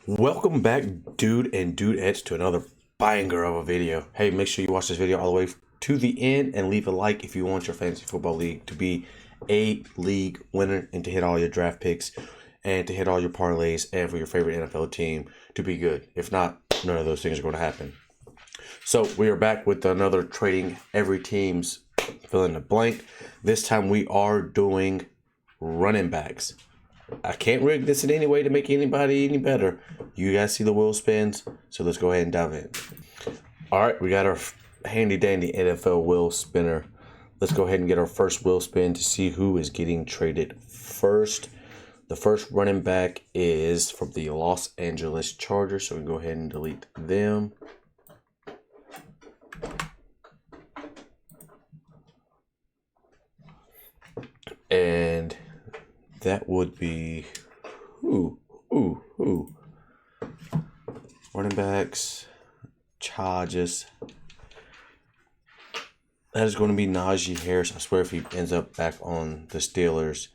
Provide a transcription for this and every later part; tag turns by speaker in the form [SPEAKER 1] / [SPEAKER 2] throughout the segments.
[SPEAKER 1] Welcome back, dude and dudettes, to another banger of a video. Hey, make sure you watch this video all the way to the end and leave a like if you want your fantasy football league to be a league winner and to hit all your draft picks and to hit all your parlays and for your favorite NFL team to be good. If not, none of those things are going to happen. So we are back with another trading every team's fill in the blank. This time we are doing running backs. I can't rig this in any way to make anybody any better. You guys see the wheel spins, so let's go ahead and dive in. All right, we got our handy dandy NFL wheel spinner. Let's go ahead and get our first wheel spin to see who is getting traded first. The first running back is from the Los Angeles Chargers, so we can go ahead and delete them. And that would be running backs, Chargers. That is going to be Najee Harris. I swear if he ends up back on the Steelers,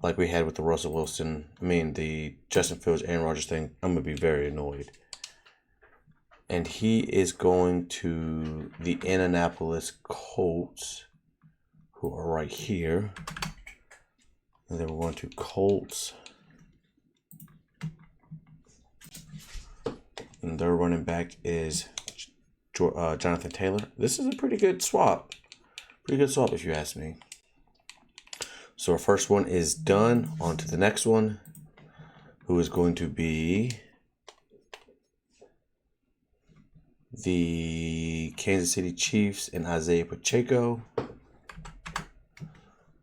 [SPEAKER 1] like we had with the Russell Wilson, the Justin Fields, Aaron Rodgers thing, I'm going to be very annoyed. And he is going to the Indianapolis Colts, who are right here. And then we're going to Colts. And their running back is Jonathan Taylor. This is a pretty good swap. Pretty good swap if you ask me. So our first one is done. On to the next one, who is going to be the Kansas City Chiefs and Isaiah Pacheco.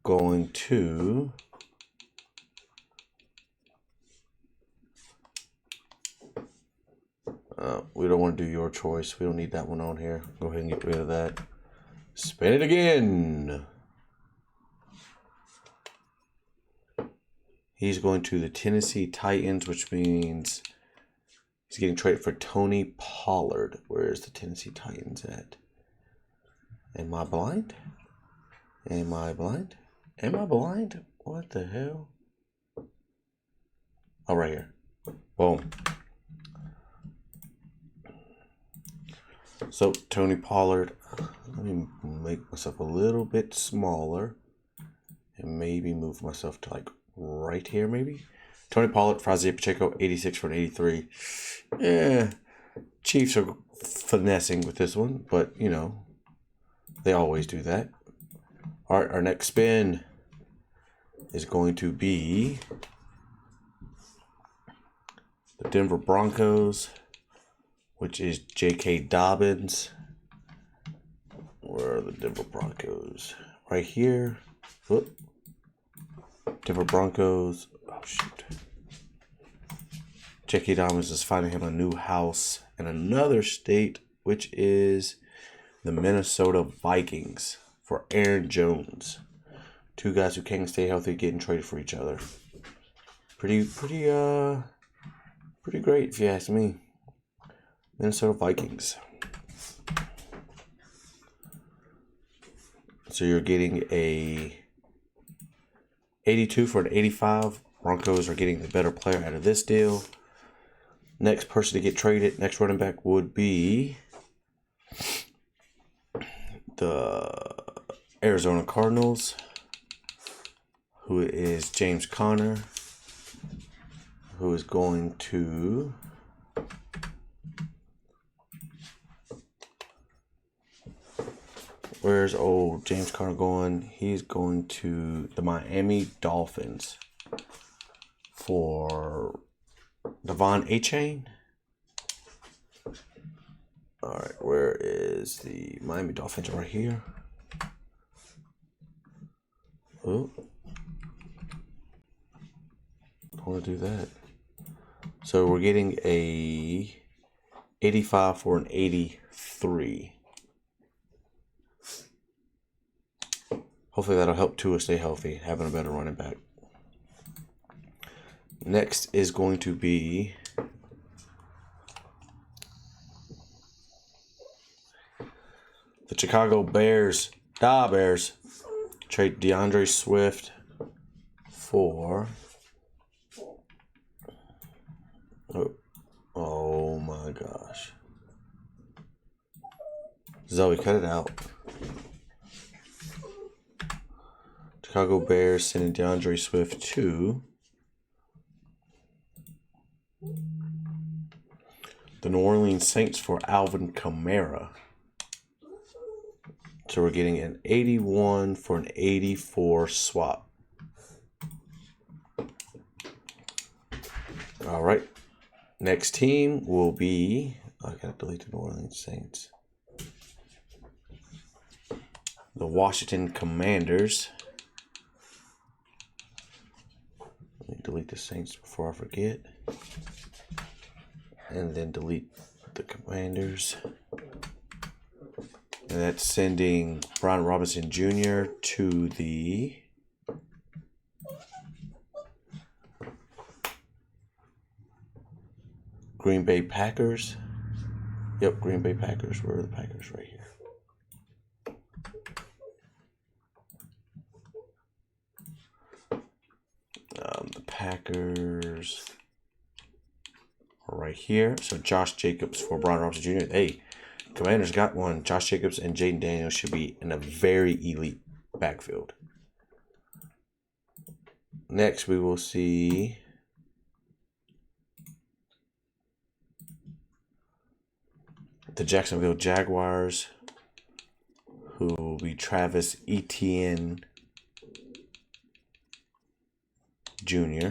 [SPEAKER 1] Going to we don't want to do your choice. We don't need that one on here. Go ahead and get rid of that. Spin it again. He's going to the Tennessee Titans, which means he's getting traded for Tony Pollard. Where's the Tennessee Titans at? Am I blind? Am I blind? Am I blind? What the hell? Oh, right here. Boom. So, Tony Pollard, let me make myself a little bit smaller and maybe move myself to like right here, maybe. Tony Pollard for Isaiah Pacheco, 86 for an 83. Yeah, Chiefs are finessing with this one, but you know, they always do that. All right, our next spin is going to be the Denver Broncos, which is J.K. Dobbins. Where are the Denver Broncos? Right here. Whoop. Denver Broncos. Oh, shoot. J.K. Dobbins is finding him a new house in another state, which is the Minnesota Vikings for Aaron Jones. Two guys who can't stay healthy getting traded for each other. Pretty great if you ask me. Minnesota Vikings. So you're getting a 82 for an 85. Broncos are getting the better player out of this deal. Next person to get traded, next running back would be the Arizona Cardinals, who is James Conner, who is going to where's old James Conner going? He's going to the Miami Dolphins for Devon Achane. All right, where is the Miami Dolphins? Right here. Oh, I want to do that. So we're getting a 85 for an 83. Hopefully that'll help Tua stay healthy, having a better running back. Next is going to be the Chicago Bears. Bears. Trade DeAndre Swift for gosh. Zoe, cut it out. Chicago Bears sending DeAndre Swift to the New Orleans Saints for Alvin Kamara. So we're getting an 81 for an 84 swap. All right. Next team will be, I gotta delete the New Orleans Saints. The Washington Commanders. Let me delete the Saints before I forget. And then delete the Commanders. And that's sending Brian Robinson Jr. to the Green Bay Packers. Yep, Green Bay Packers. Where are the Packers? Right here. The Packers are right here. So Josh Jacobs for Brian Robinson Jr. Hey, Commanders got one. Josh Jacobs and Jaden Daniels should be in a very elite backfield. Next, we will see the Jacksonville Jaguars, who will be Travis Etienne Jr.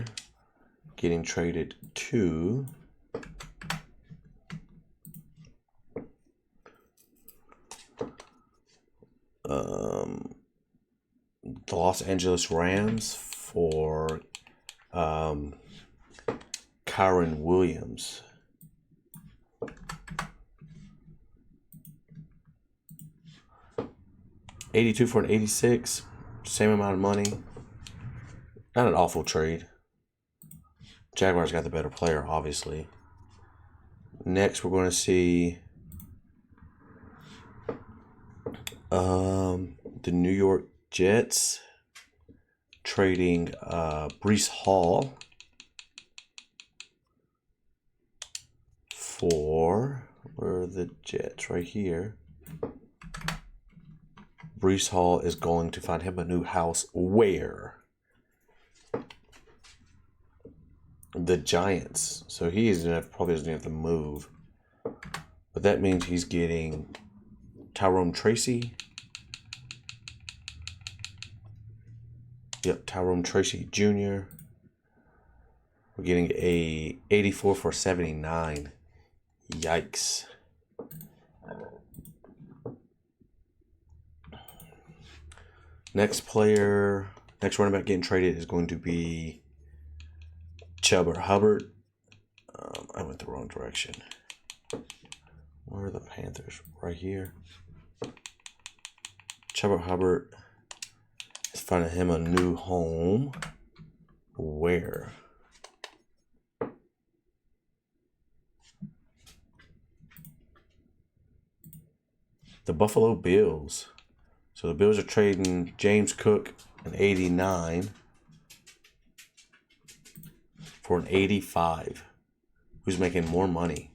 [SPEAKER 1] getting traded to the Los Angeles Rams for Kyron Williams. $82 for an 86, same amount of money. Not an awful trade. Jaguars got the better player, obviously. Next, we're going to see the New York Jets trading Breece Hall for, where are the Jets? Right here. Breece Hall is going to find him a new house where? The Giants. So he is probably doesn't have to move. But that means he's getting Tyrone Tracy. Yep, Tyrone Tracy Jr. We're getting a 84 for 79. Yikes. Next running back getting traded is going to be Chuba Hubbard. I went the wrong direction. Where are the Panthers? Right here. Chuba Hubbard is finding him a new home. Where? The Buffalo Bills. So the Bills are trading James Cook, an 89, for an 85. Who's making more money?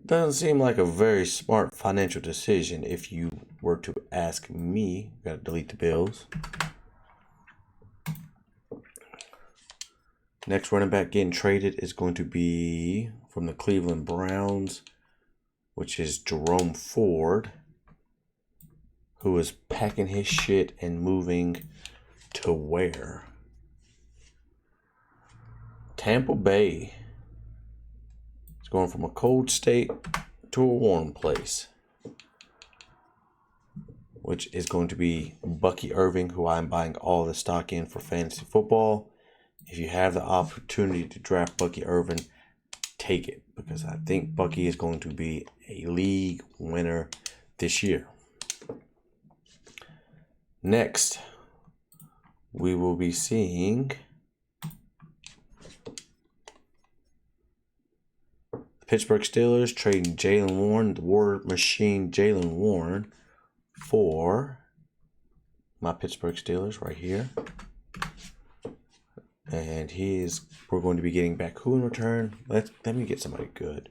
[SPEAKER 1] Doesn't seem like a very smart financial decision if you were to ask me. Gotta delete the Bills. Next running back getting traded is going to be from the Cleveland Browns, which is Jerome Ford, who is packing his shit and moving to where? Tampa Bay. It's going from a cold state to a warm place, which is going to be Bucky Irving, who I'm buying all the stock in for fantasy football. If you have the opportunity to draft Bucky Irving, take it, because I think Bucky is going to be a league winner this year. Next, we will be seeing the Pittsburgh Steelers trading Jaylen Warren, the War Machine Jaylen Warren, for my Pittsburgh Steelers right here. And we're going to be getting back who in return? Let me get somebody good.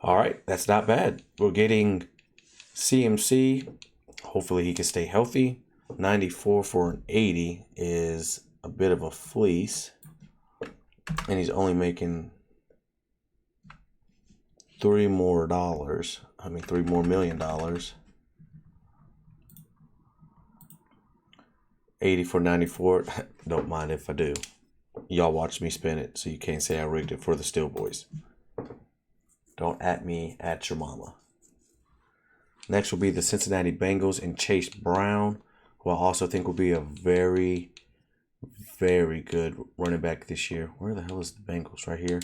[SPEAKER 1] All right, that's not bad. We're getting CMC. Hopefully he can stay healthy. 94 for an 80 is a bit of a fleece. And he's only making $3 more million. 80 for 94. Don't mind if I do. Y'all watch me spin it, so you can't say I rigged it for the Steel Boys. Don't at me, at your mama. Next will be the Cincinnati Bengals and Chase Brown, who I also think will be a very, very good running back this year. Where the hell is the Bengals? Right here.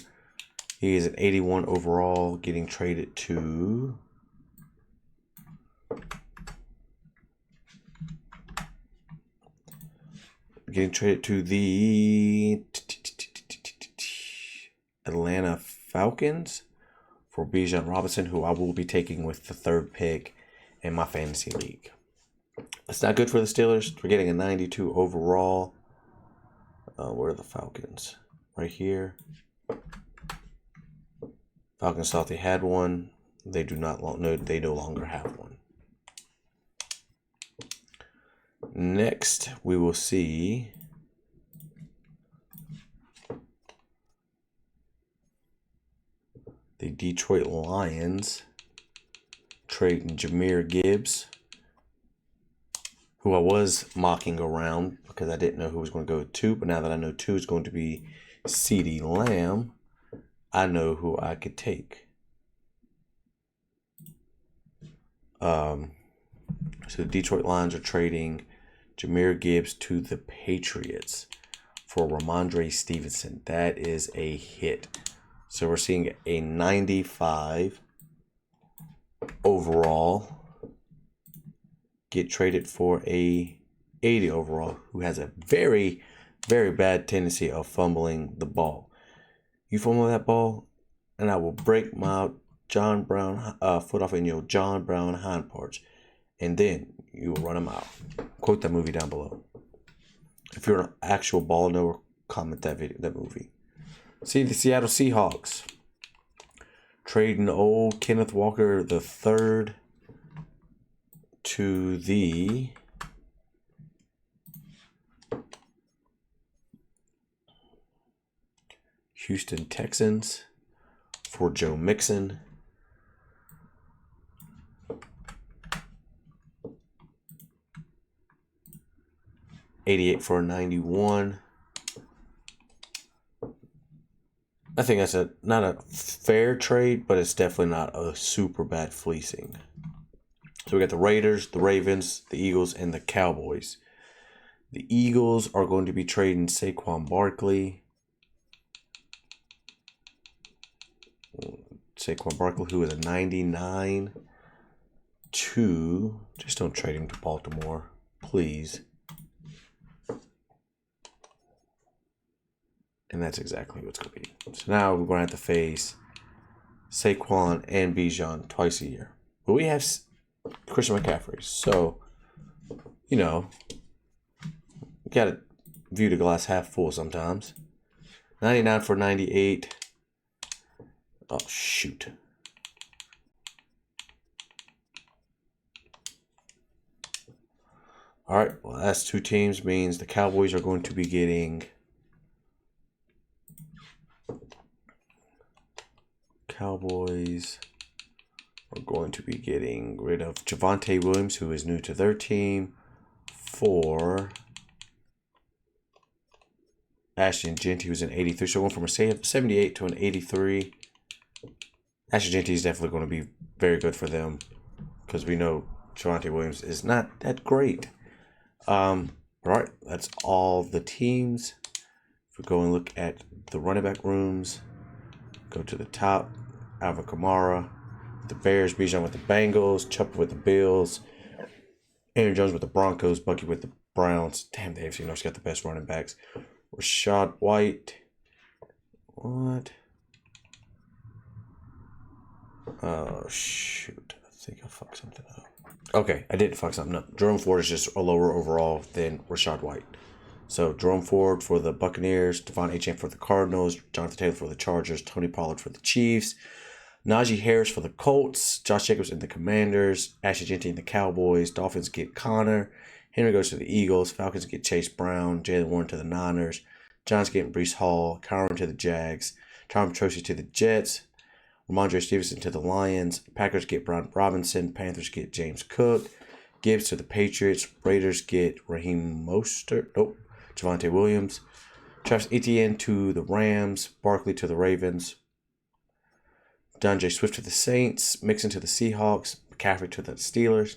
[SPEAKER 1] He is an 81 overall, getting traded to... the Atlanta Falcons for Bijan Robinson, who I will be taking with the 3rd pick in my fantasy league. That's not good for the Steelers. We're getting a 92 overall. Where are the Falcons? Right here. Falcons thought they had one. They do not. They no longer have one. Next, we will see the Detroit Lions trading Jahmyr Gibbs, who I was mocking around because I didn't know who was going to go with 2, but now that I know 2 is going to be CeeDee Lamb, I know who I could take. So the Detroit Lions are trading Jahmyr Gibbs to the Patriots for Ramondre Stevenson. That is a hit. So we're seeing a 95 overall get traded for a 80 overall, who has a very, very bad tendency of fumbling the ball. You fumble that ball, and I will break my John Brown foot off in your John Brown hind parts, and then you will run him out. Quote that movie down below. If you're an actual ball knower, comment that movie. See the Seattle Seahawks trading old Kenneth Walker the third to the Houston Texans for Joe Mixon. $88 for a 91. I think that's not a fair trade, but it's definitely not a super bad fleecing. So we got the Raiders, the Ravens, the Eagles, and the Cowboys. The Eagles are going to be trading Saquon Barkley. Who is a 99 to... Just don't trade him to Baltimore, please. And that's exactly what's going to be. So now we're going to have to face Saquon and Bijan twice a year. But we have Christian McCaffrey. So, you know, you got to view the glass half full sometimes. 99 for 98. Oh, shoot. All right. Well, that's 2 teams. Means the Cowboys are going to be getting... Cowboys are going to be getting rid of Javonte Williams, who is new to their team, for Ashton Jeanty, who's an 83. So going from a 78 to an 83. Ashton Jeanty is definitely going to be very good for them because we know Javonte Williams is not that great. All right, that's all the teams. If we go and look at the running back rooms, go to the top. Alvin Kamara, the Bears, Bijan with the Bengals, Chubb with the Bills, Aaron Jones with the Broncos, Bucky with the Browns. Damn, the AFC North's got the best running backs. Rachaad White. What? Oh, shoot. I think I fucked something up. Okay, I didn't fuck something up. Jerome Ford is just a lower overall than Rachaad White. So, Jerome Ford for the Buccaneers, Devon Achane for the Cardinals, Jonathan Taylor for the Chargers, Tony Pollard for the Chiefs, Najee Harris for the Colts. Josh Jacobs in the Commanders. Ashley Genty in the Cowboys. Dolphins get Connor. Henry goes to the Eagles. Falcons get Chase Brown. Jalen Warren to the Niners. Giants getting Breece Hall. Kyron to the Jags. Tom Troche to the Jets. Ramondre Stevenson to the Lions. Packers get Brian Robinson. Panthers get James Cook. Gibbs to the Patriots. Raiders get Raheem Mostert. Javonte Williams. Travis Etienne to the Rams. Barkley to the Ravens. DeAndre Swift to the Saints. Mixon to the Seahawks. McCaffrey to the Steelers.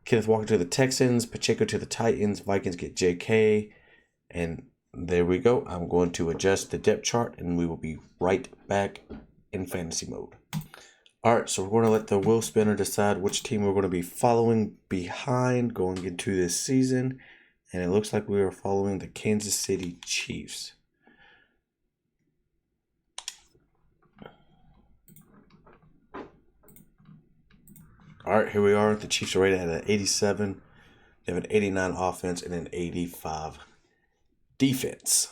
[SPEAKER 1] Kenneth Walker to the Texans. Pacheco to the Titans. Vikings get J.K. And there we go. I'm going to adjust the depth chart, and we will be right back in fantasy mode. All right, so we're going to let the wheel spinner decide which team we're going to be following behind going into this season. And it looks like we are following the Kansas City Chiefs. All right, here we are. The Chiefs are rated at an 87. They have an 89 offense and an 85 defense.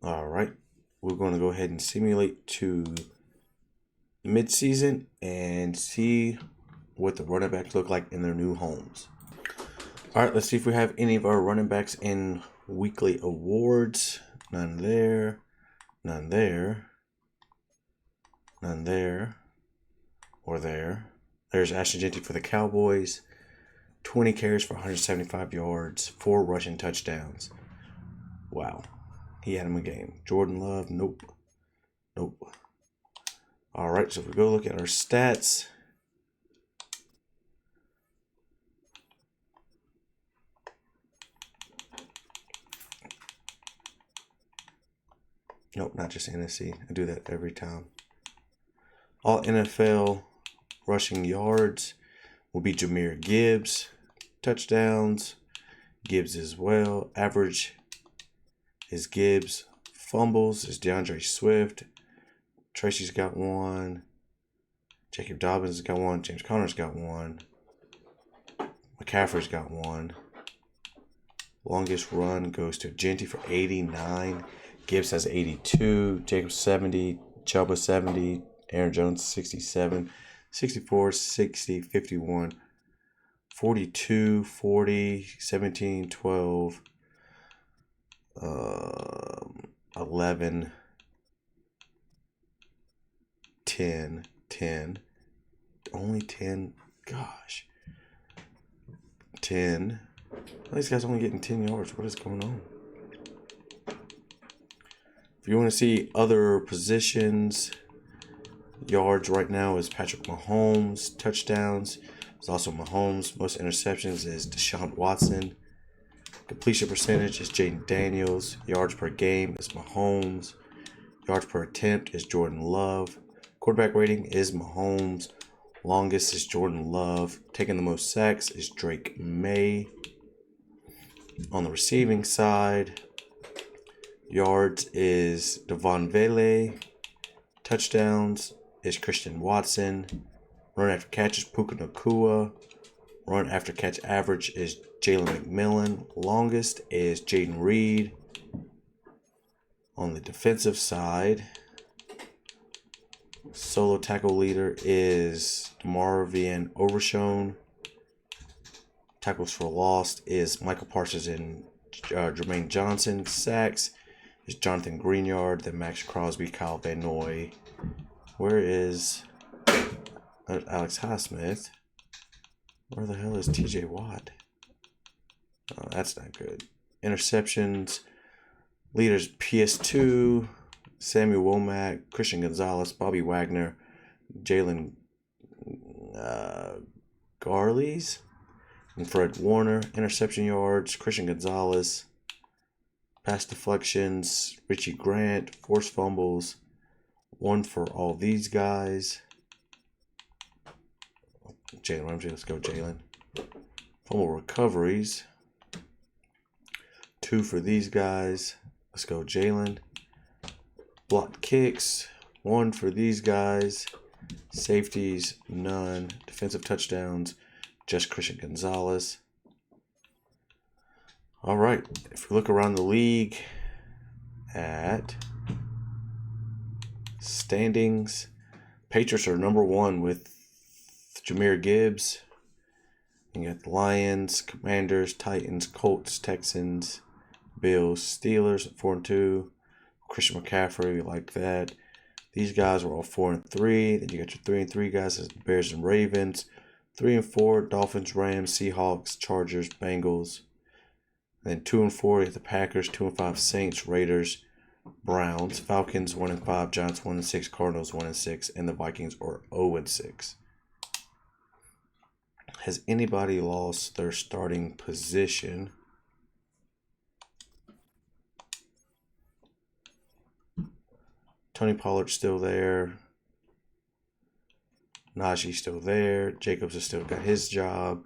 [SPEAKER 1] All right, we're going to go ahead and simulate to midseason and see what the running backs look like in their new homes. All right, let's see if we have any of our running backs in weekly awards. None there. None there. None there. Or there. There's Ashton Genty for the Cowboys. 20 carries for 175 yards. 4 rushing touchdowns. Wow. He had him a game. Jordan Love, nope. Nope. All right, so if we go look at our stats. Nope, not just NFC. I do that every time. All NFL rushing yards will be Jahmyr Gibbs. Touchdowns, Gibbs as well. Average is Gibbs. Fumbles is DeAndre Swift. Tracy's got 1. Jacob Dobbins has got 1. James Conner's got 1. McCaffrey's got 1. Longest run goes to Genty for 89. Gibbs has 82. Jacobs 70. Chuba 70. Aaron Jones 67. 64, 60, 51. 42, 40, 17, 12. 11, 10, 10, only 10, gosh, 10, these guys only getting 10 yards, what is going on? If you want to see other positions, yards right now is Patrick Mahomes, touchdowns, it's also Mahomes, most interceptions is Deshaun Watson. Completion percentage is Jaden Daniels. Yards per game is Mahomes. Yards per attempt is Jordan Love. Quarterback rating is Mahomes. Longest is Jordan Love. Taking the most sacks is Drake May. On the receiving side, yards is Devon Vele. Touchdowns is Christian Watson. Run after catch is Puka Nacua. Run after catch average is Jalen McMillan. Longest is Jaden Reed. On the defensive side, solo tackle leader is DeMarvion Overshown. Tackles for loss is Michael Parsons and Jermaine Johnson. Sacks is Jonathan Greenyard, then Max Crosby, Kyle Van Noy. Where is Alex Highsmith? Where the hell is TJ Watt? Oh, that's not good. Interceptions. Leaders PS2, Samuel Womack, Christian Gonzalez, Bobby Wagner, Jalen Garleys, and Fred Warner. Interception yards, Christian Gonzalez. Pass deflections, Richie Grant. Forced fumbles, 1 for all these guys. Jalen Ramsey, let's go Jalen. Fumble recoveries, 2 for these guys. Let's go Jalen. Blocked kicks, 1 for these guys. Safeties, none. Defensive touchdowns, just Christian Gonzalez. All right, if we look around the league at standings, Patriots are number 1 with Jahmyr Gibbs. You got the Lions, Commanders, Titans, Colts, Texans, Bills, Steelers at 4-2. Christian McCaffrey, like that. These guys were all 4-3. Then you got your 3-3 guys, the Bears and Ravens. 3-4, Dolphins, Rams, Seahawks, Chargers, Bengals. And then 2-4, you have the Packers. 2-5, Saints, Raiders, Browns, Falcons. 1-5, Giants. 1-6, Cardinals. 1-6, and the Vikings are 0-6. Has anybody lost their starting position? Tony Pollard's still there. Najee's still there. Jacobs has still got his job.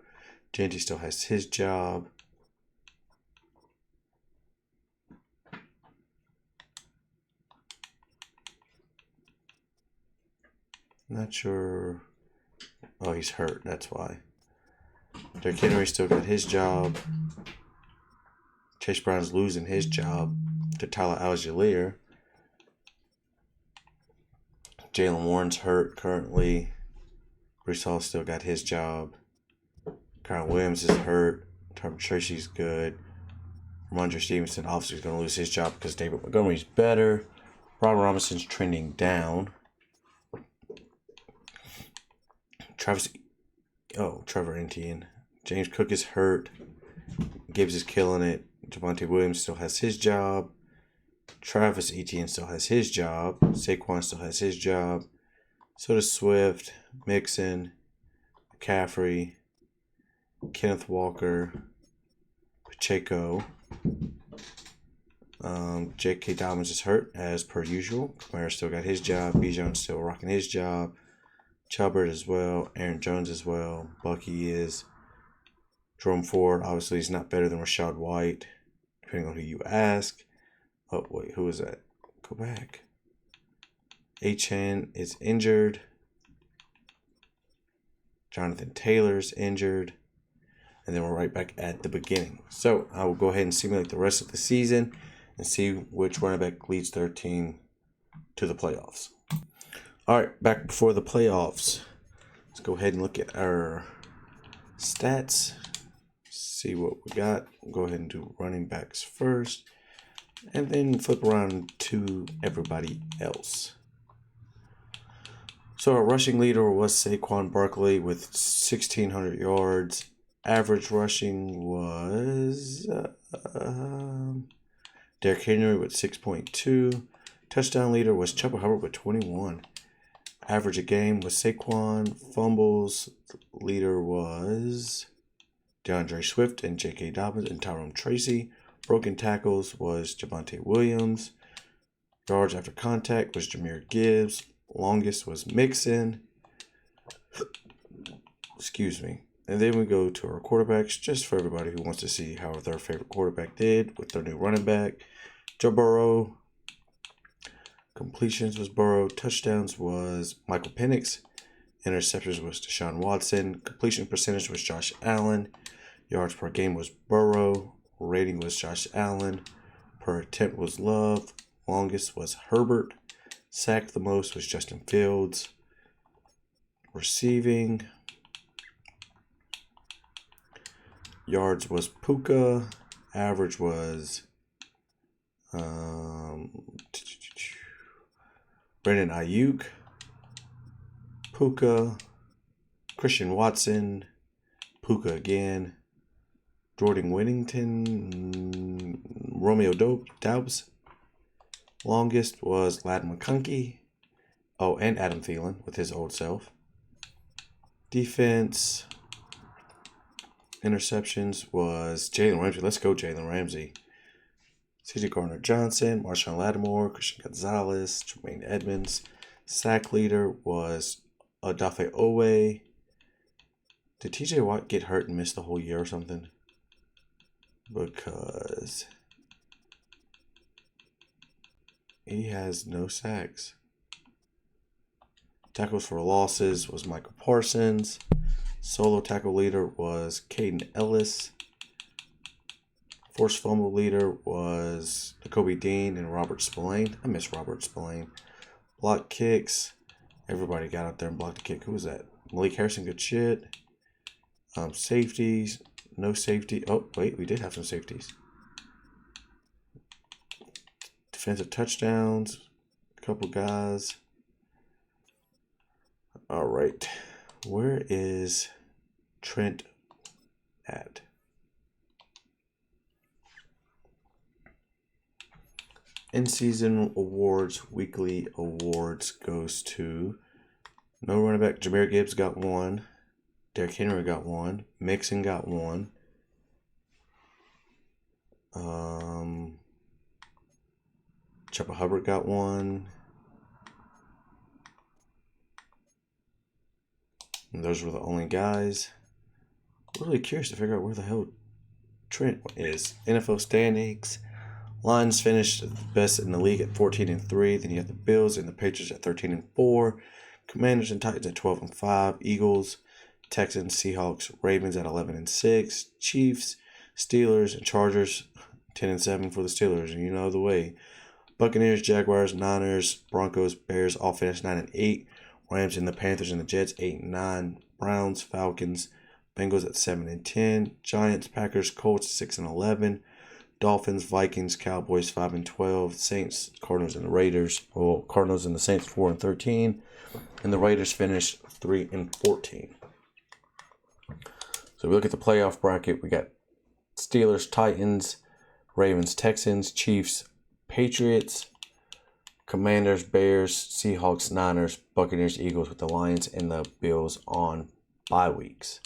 [SPEAKER 1] Genty still has his job. Not sure. Oh, he's hurt. That's why. Derrick Henry still got his job. Chase Brown's losing his job to Tyler Algier. Jalen Warren's hurt currently. Breece Hall still got his job. Kyle Williams is hurt. Tom Tracy's good. Ramondre Stevenson obviously is going to lose his job because David Montgomery's better. Robert Robinson's trending down. Trevor Etienne. James Cook is hurt. Gibbs is killing it. Javonte Williams still has his job. Travis Etienne still has his job. Saquon still has his job. So does Swift, Mixon, McCaffrey, Kenneth Walker, Pacheco. J.K. Dobbins is hurt as per usual. Kamara still got his job. Bijan's still rocking his job. Chubbard as well. Aaron Jones as well. Bucky is. Jerome Ford obviously is not better than Rachaad White, depending on who you ask. Oh, wait, who is that? Go back. Achane is injured. Jonathan Taylor's injured. And then we're right back at the beginning. So I will go ahead and simulate the rest of the season and see which running back leads their team to the playoffs. All right, back before the playoffs. Let's go ahead and look at our stats. See what we got. We'll go ahead and do running backs first. And then flip around to everybody else. So our rushing leader was Saquon Barkley with 1,600 yards. Average rushing was Derrick Henry with 6.2. Touchdown leader was Chuba Hubbard with 21. Average a game was Saquon. Fumbles leader was DeAndre Swift and J.K. Dobbins and Tyrone Tracy. Broken tackles was Javonte Williams. Yards after contact was Jahmyr Gibbs. Longest was Mixon. Excuse me. And then we go to our quarterbacks, just for everybody who wants to see how their favorite quarterback did with their new running back. Joe Burrow. Completions was Burrow. Touchdowns was Michael Penix. Interceptions was Deshaun Watson. Completion percentage was Josh Allen. Yards per game was Burrow. Rating was Josh Allen. Per attempt was Love. Longest was Herbert. Sacked the most was Justin Fields. Receiving yards was Puka. Average was Brandon Ayuk. Puka. Christian Watson. Puka again. Jordan Whittington. Romeo Doubs. Longest was Ladd McConkey. Oh, and Adam Thielen with his old self. Defense. Interceptions was Jalen Ramsey. Let's go, Jalen Ramsey. C.J. Gardner-Johnson, Marshawn Lattimore, Christian Gonzalez, Tremaine Edmonds. Sack leader was Odafe Owe. Did T.J. Watt get hurt and miss the whole year or something? Because he has no sacks. Tackles for losses was Michael Parsons. Solo tackle leader was Caden Ellis. Forced fumble leader was Jacoby Dean and Robert Spillane. I miss Robert Spillane. Block kicks. Everybody got out there and blocked the kick. Who was that? Malik Harrison, good shit. Safeties. No safety. Oh, wait, we did have some safeties. Defensive touchdowns. A couple guys. All right. Where is Trent at? In-season awards, weekly awards goes to no running back. Jahmyr Gibbs got one. Derrick Henry got one. Mixon got one. Chuba Hubbard got one. And those were the only guys. I'm really curious to figure out where the hell Trent is. NFL standings. Lions finished best in the league at 14-3. Then you have the Bills and the Patriots at 13-4. Commanders and Titans at 12-5. Eagles, Texans, Seahawks, Ravens at 11-6. Chiefs, Steelers, and Chargers 10-7 for the Steelers, and you know the way. Buccaneers, Jaguars, Niners, Broncos, Bears all finished 9-8. Rams and the Panthers and the Jets 8-9. Browns, Falcons, Bengals at 7-10. Giants, Packers, Colts 6-11. Dolphins, Vikings, Cowboys 5-12. Saints, Cardinals, and the Raiders. Well, Cardinals and the Saints 4-13, and the Raiders finished 3-14. So we look at the playoff bracket. We got Steelers, Titans, Ravens, Texans, Chiefs, Patriots, Commanders, Bears, Seahawks, Niners, Buccaneers, Eagles, with the Lions and the Bills on bye weeks.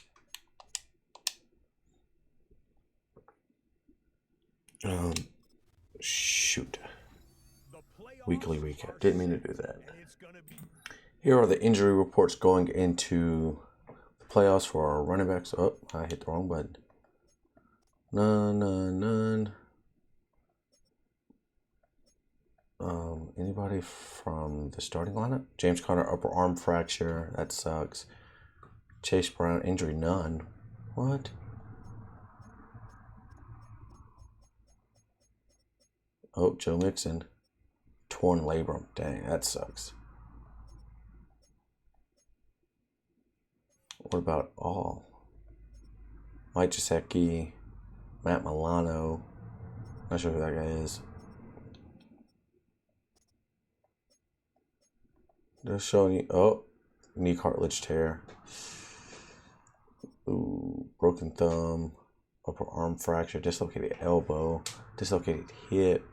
[SPEAKER 1] Shoot. Weekly recap. Didn't mean to do that. Here are the injury reports going into the playoffs for our running backs. Oh, I hit the wrong button. None. Anybody from the starting lineup? James Conner, upper arm fracture. That sucks. Chase Brown, injury, none. What? Oh, Joe Mixon, torn labrum. Dang, that sucks. What about all? Mike Gesicki, Matt Milano. Not sure who that guy is. They're showing you. Oh, knee cartilage tear. Ooh, broken thumb, upper arm fracture, dislocated elbow, dislocated hip,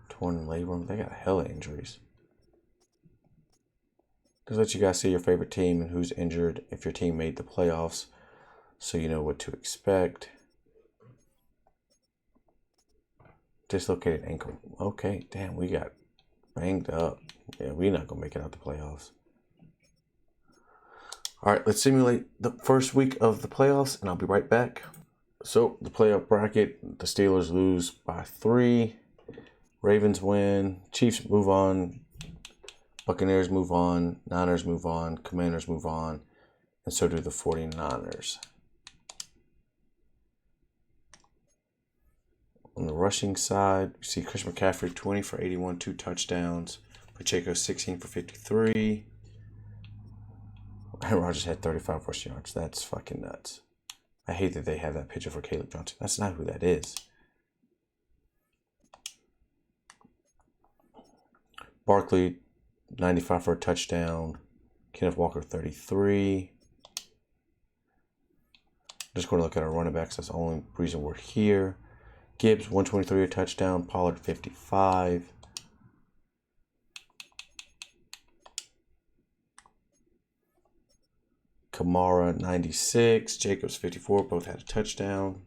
[SPEAKER 1] torn labrum. They got hella injuries. Just let you guys see your favorite team and who's injured if your team made the playoffs, so you know what to expect. Dislocated ankle. Okay, damn, we got banged up. Yeah, we're not going to make it out the playoffs. All right, let's simulate the first week of the playoffs, and I'll be right back. So, the playoff bracket, the Steelers lose by 3. Ravens win. Chiefs move on. Buccaneers move on. Niners move on. Commanders move on. And so do the 49ers. On the rushing side, we see Chris McCaffrey 20 for 81, 2 touchdowns. Pacheco 16 for 53. Aaron Rodgers had 35 rushing yards. That's fucking nuts. I hate that they have that picture for Caleb Johnson. That's not who that is. Barkley 95 for a touchdown. Kenneth Walker 33. Just going to look at our running backs. That's the only reason we're here. Gibbs, 123 a touchdown. Pollard, 55. Kamara, 96. Jacobs, 54. Both had a touchdown.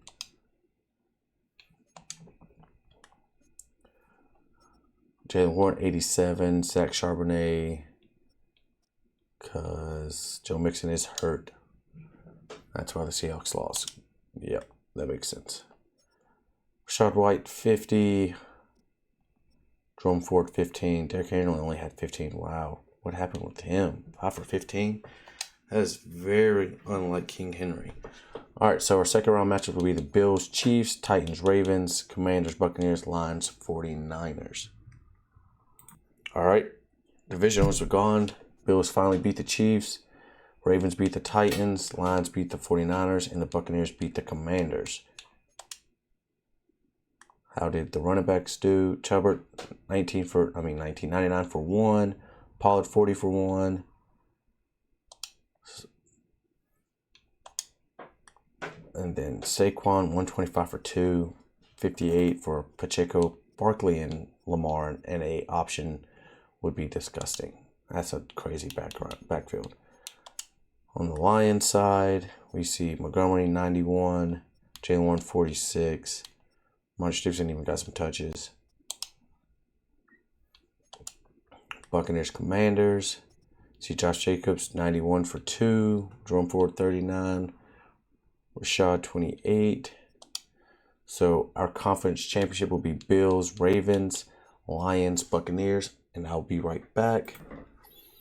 [SPEAKER 1] Jalen Warren, 87. Zach Charbonnet, because Joe Mixon is hurt. That's why the Seahawks lost. Yep, that makes sense. Rashad White, 50. Jerome Ford, 15. Derrick Henry only had 15. Wow. What happened with him? 5 for 15? That is very unlike King Henry. All right, so our second round matchup will be the Bills, Chiefs, Titans, Ravens, Commanders, Buccaneers, Lions, 49ers. All right, divisionals are gone. Bills finally beat the Chiefs. Ravens beat the Titans. Lions beat the 49ers. And the Buccaneers beat the Commanders. How did the running backs do? Chubbard, 99 for 1. Pollard, 40 for 1. And then Saquon, 125 for 2. 58 for Pacheco. Barkley and Lamar and a option would be disgusting. That's a crazy backfield. On the Lions side, we see Montgomery, 91. Jalen Warren, 46. Mark Stevenson even got some touches. Buccaneers, Commanders. See Josh Jacobs, 91 for 2. Jerome Ford, 39. Rashad, 28. So our conference championship will be Bills, Ravens, Lions, Buccaneers, and I'll be right back.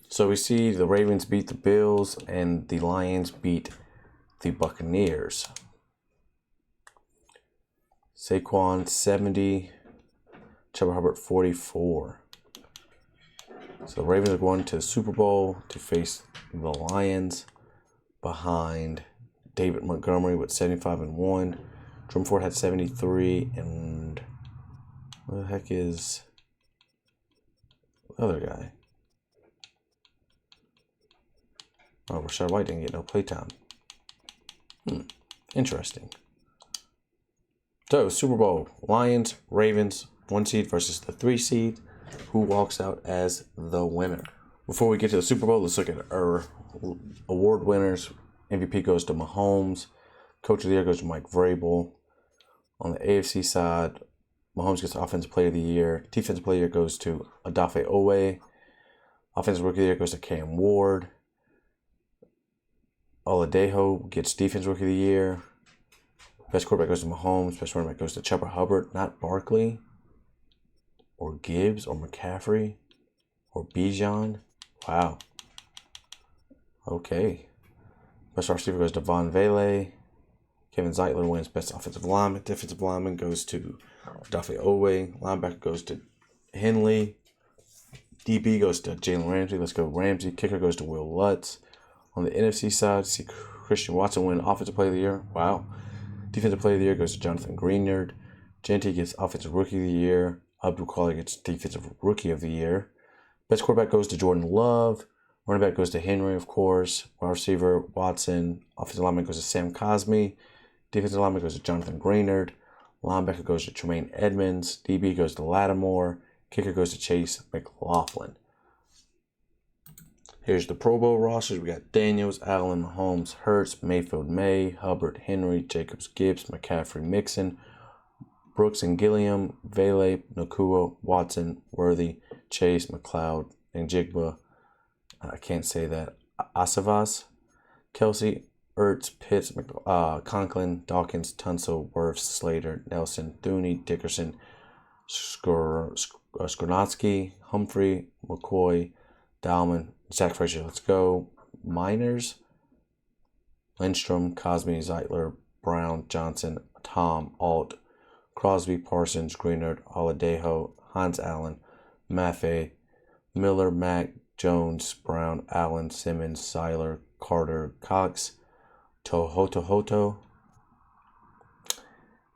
[SPEAKER 1] So we see the Ravens beat the Bills and the Lions beat the Buccaneers. Saquon, 70. Chuba Hubbard, 44. So the Ravens are going to the Super Bowl to face the Lions behind David Montgomery with 75 and 1. Jerome Ford had 73, and what the heck is the other guy? Oh, Rashad White didn't get no playtime. Interesting. So, Super Bowl, Lions, Ravens, 1 seed versus the 3 seed. Who walks out as the winner? Before we get to the Super Bowl, let's look at our award winners. MVP goes to Mahomes. Coach of the Year goes to Mike Vrabel. On the AFC side, Mahomes gets Offensive Player of the Year. Defensive Player of the Year goes to Odafe Oweh. Offensive Rookie of the Year goes to Cam Ward. Oladejo gets Defensive Rookie of the Year. Best quarterback goes to Mahomes. Best running back goes to Chuba Hubbard, not Barkley, or Gibbs, or McCaffrey, or Bijan. Wow. Okay. Best receiver goes to Von Vele. Kevin Zeitler wins Best Offensive Lineman. Defensive Lineman goes to Odafe Oweh. Linebacker goes to Henley. DB goes to Jalen Ramsey. Let's go Ramsey. Kicker goes to Will Lutz. On the NFC side, see Christian Watson win Offensive Player of the Year. Wow. Defensive Player of the Year goes to Jonathan Greenard. Genty gets Offensive Rookie of the Year. Abdul Kaler gets Defensive Rookie of the Year. Best quarterback goes to Jordan Love. Running back goes to Henry, of course. Wide receiver, Watson. Offensive lineman goes to Sam Cosmi. Defensive lineman goes to Jonathan Greenard. Linebacker goes to Tremaine Edmonds. DB goes to Lattimore. Kicker goes to Chase McLaughlin. Here's the Pro Bowl rosters. We got Daniels, Allen, Mahomes, Hurts, Mayfield, May, Hubbard, Henry, Jacobs, Gibbs, McCaffrey, Mixon, Brooks and Gilliam, Vele, Nakua, Watson, Worthy, Chase, McLeod, and Jigba. I can't say that. Asavas, Kelsey, Ertz, Pitts, Conklin, Dawkins, Tunsil, Wirfs, Slater, Nelson, Thuney, Dickerson, Skornotsky, Humphrey, McCoy, Dalman, Zach Frazier, let's go. Miners, Lindstrom, Cosme, Zeitler, Brown, Johnson, Tom, Alt, Crosby, Parsons, Greenard, Oladejo, Hans Allen, Maffei, Miller, Mack, Jones, Brown, Allen, Simmons, Seiler, Carter, Cox, Tohoto,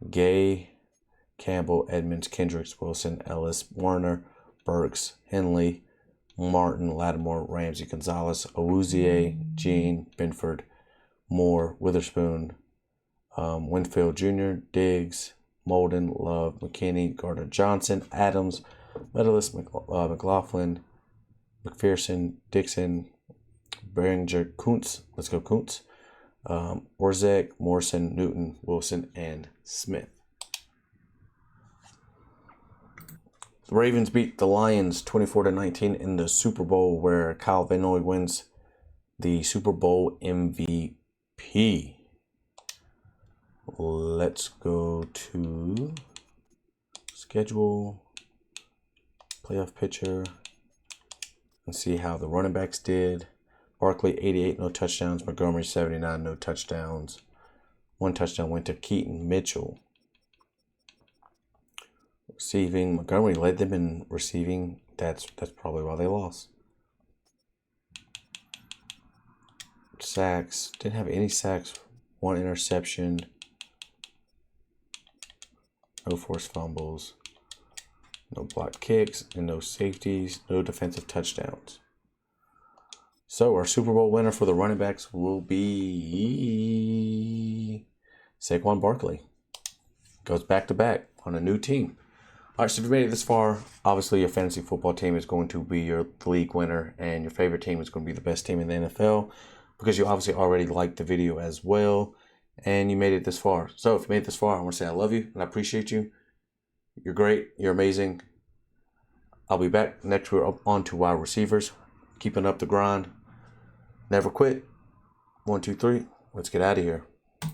[SPEAKER 1] Gay, Campbell, Edmonds, Kendricks, Wilson, Ellis, Warner, Burks, Henley, Martin, Lattimore, Ramsey, Gonzalez, Awuzie, Jean, Binford, Moore, Witherspoon, Winfield Jr., Diggs, Molden, Love, McKinney, Gardner Johnson, Adams, Medalist, McLaughlin, McPherson, Dixon, Behringer, Kuntz, let's go Kuntz, Orzek, Morrison, Newton, Wilson, and Smith. The Ravens beat the Lions 24-19 in the Super Bowl, where Kyle Van Noy wins the Super Bowl MVP. Let's go to schedule, playoff picture, and see how the running backs did. Barkley, 88, no touchdowns. Montgomery, 79, no touchdowns. 1 touchdown went to Keaton Mitchell. Receiving, Montgomery led them in receiving. That's probably why they lost. Sacks, didn't have any sacks. 1 interception. No forced fumbles. No blocked kicks and no safeties. No defensive touchdowns. So our Super Bowl winner for the running backs will be Saquon Barkley. Goes back to back on a new team. All right, so if you made it this far, obviously your fantasy football team is going to be your league winner, and your favorite team is going to be the best team in the NFL because you obviously already liked the video as well, and you made it this far. So if you made it this far, I want to say I love you and I appreciate you. You're great. You're amazing. I'll be back next week on to wide receivers. Keeping up the grind. Never quit. 1, 2, 3. Let's get out of here.